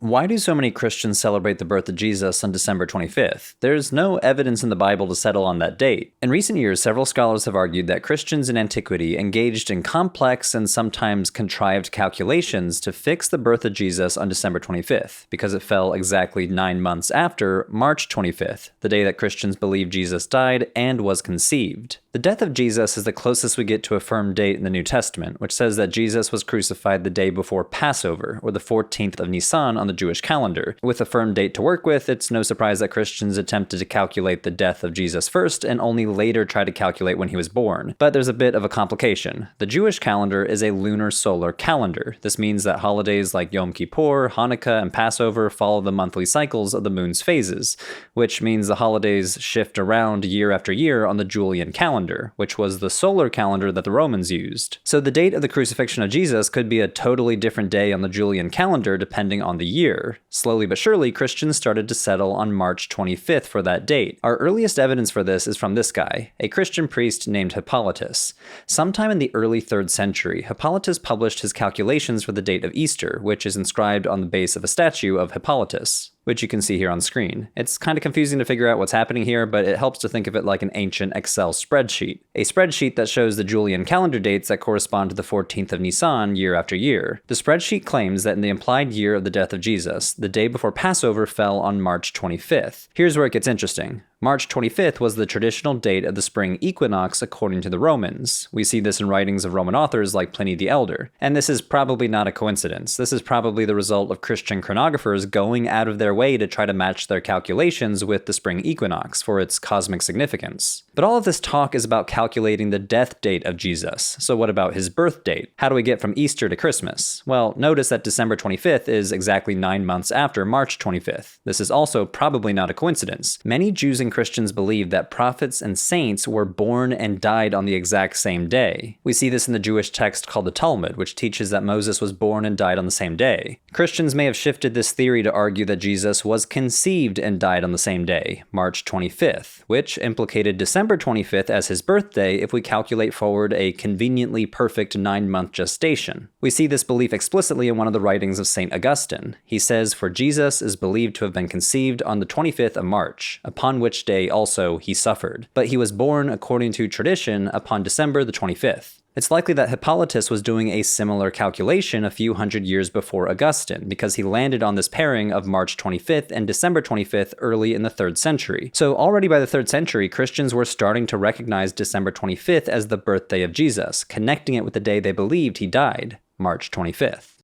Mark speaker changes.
Speaker 1: Why do so many Christians celebrate the birth of Jesus on December 25th? There's no evidence in the Bible to settle on that date. In recent years, several scholars have argued that Christians in antiquity engaged in complex and sometimes contrived calculations to fix the birth of Jesus on December 25th, because it fell exactly 9 months after March 25th, the day that Christians believe Jesus died and was conceived. The death of Jesus is the closest we get to a firm date in the New Testament, which says that Jesus was crucified the day before Passover, or the 14th of Nisan on the Jewish calendar. With a firm date to work with, it's no surprise that Christians attempted to calculate the death of Jesus first and only later try to calculate when he was born. But there's a bit of a complication. The Jewish calendar is a lunar solar calendar. This means that holidays like Yom Kippur, Hanukkah, and Passover follow the monthly cycles of the moon's phases, which means the holidays shift around year after year on the Julian calendar, which was the solar calendar that the Romans used. So the date of the crucifixion of Jesus could be a totally different day on the Julian calendar depending on the year. Slowly but surely, Christians started to settle on March 25th for that date. Our earliest evidence for this is from this guy, a Christian priest named Hippolytus. Sometime in the early 3rd century, Hippolytus published his calculations for the date of Easter, which is inscribed on the base of a statue of Hippolytus, which you can see here on screen. It's kind of confusing to figure out what's happening here, but it helps to think of it like an ancient Excel spreadsheet. A spreadsheet that shows the Julian calendar dates that correspond to the 14th of Nisan year after year. The spreadsheet claims that in the implied year of the death of Jesus, the day before Passover fell on March 25th. Here's where it gets interesting. March 25th was the traditional date of the spring equinox according to the Romans. We see this in writings of Roman authors like Pliny the Elder. And this is probably not a coincidence. This is probably the result of Christian chronographers going out of their way to try to match their calculations with the spring equinox for its cosmic significance. But all of this talk is about calculating the death date of Jesus. So what about his birth date? How do we get from Easter to Christmas? Well, notice that December 25th is exactly 9 months after March 25th. This is also probably not a coincidence. Many Jews and Christians believe that prophets and saints were born and died on the exact same day. We see this in the Jewish text called the Talmud, which teaches that Moses was born and died on the same day. Christians may have shifted this theory to argue that Jesus was conceived and died on the same day, March 25th, which implicated December 25th as his birthday if we calculate forward a conveniently perfect 9-month gestation. We see this belief explicitly in one of the writings of St. Augustine. He says, "For Jesus is believed to have been conceived on the 25th of March, upon which day also he suffered. But he was born, according to tradition, upon December the 25th. It's likely that Hippolytus was doing a similar calculation a few hundred years before Augustine, because he landed on this pairing of March 25th and December 25th early in the 3rd century. So already by the 3rd century, Christians were starting to recognize December 25th as the birthday of Jesus, connecting it with the day they believed he died, March 25th.